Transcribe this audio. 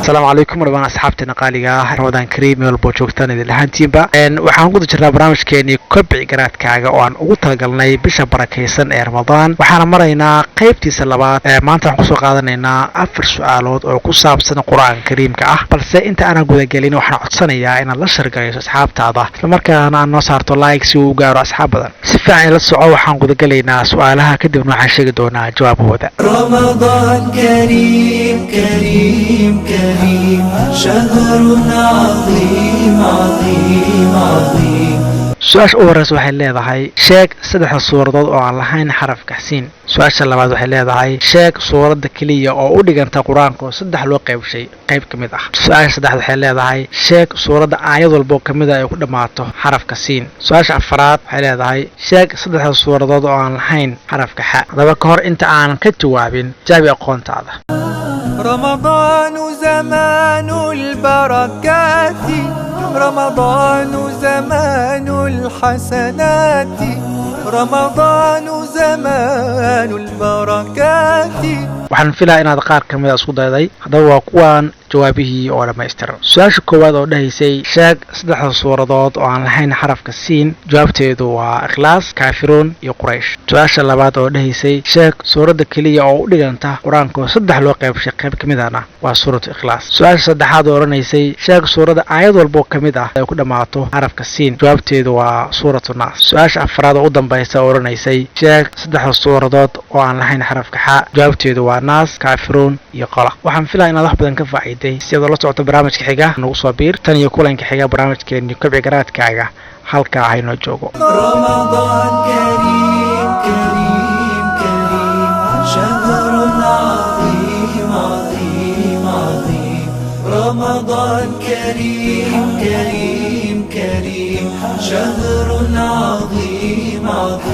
السلام عليكم ورحمة أصحابتنا قاليقا رمضان كريم والبوجوكتان إذا لهانتينبا waxaan ku jirnaa barnaamijkeeni kobci garaadkaaga oo aan ugu talagalnay bisha barakeysan ee Ramadaan waxaan maraynaa qaybtiisa labaad maanta waxaan ku soo qaadanaynaa 4 su'aalood oo ku saabsan Qur'aanka Kariimka ah balse inta aan guda galin waxaan codsanayaa inaad la shirgayso asxaabtaada isla markaana aad noo saarto like si uu u gaaro asxaab badan si fiican la soco waxaan guda galaynaa su'aalaha kadibna waxaan sheegi doonaa jawaabahooda رمضان كريم كريم كريم شهر عظيم عظيم عظيم su-aasha ugu horeysa waxay leedahay sheeg saddexda suuradood oo aan lahayn xarafka siin su-aasha labaad waxay leedahay sheeg suuradda keliya oo u dhiganta qur-aanka oo saddex loo qaybshay qayb ka mid ah su-aasha saddexaad waxay leedahay sheeg suuradda aayad walba oo ka mid ah ay ku dhammaato xarafka siin su-aasha afaraad waxay leedahay sheeg saddexda suuradood oo aan lahayn xarafka xa haddaba ka hor inta aanan ka jawaabin jaabi aqoontaada رمضان زمان البركات رمضان زمان الحسنات رمضان زمان البركات waxaan filayaa inaad qaar ka mid ah isku dayday haddaba waa kuwaan jawaabihii oo dhammaystiran su-aasha koowaad oo dhahaysay sheeg saddexda suuradood oo aan lahayn xarafka siin jawaabteedu waa ikhlaas kaafiruun iyo quraysh su-aasha labaad oo dhahaysay sheeg suuradda keliya oo u dhiganta qur-aanka oo saddex loo qaybshay qayb ka mid ahna waa suuratu ikhlaas su-aasha saddexaad oo odhanaysay sheeg suuradda aayad walba oo ka mid ah ay ku dhammaato xarafka siin jawaabteedu waa suuratu naas su-aasha afaraad oo u dambaysa oo odhanaysay sheeg saddexda suuradood oo aan lahayn xarafka xa jawaabteedu waa naas kaafiruun iyo qola waxaan filayaa inaad wax badan ka faa'iiday si aad la socoto barnaamijka xiga nagu soo biir tan iyo kulanka xiga barnaamijkeeni kobci garaadkaaga halkaa haynoo joogo رمضان كريم كريم كريم شهر عظيم عظيم عظيم رمضان كريم كريم كريم شهر عظيم عظيم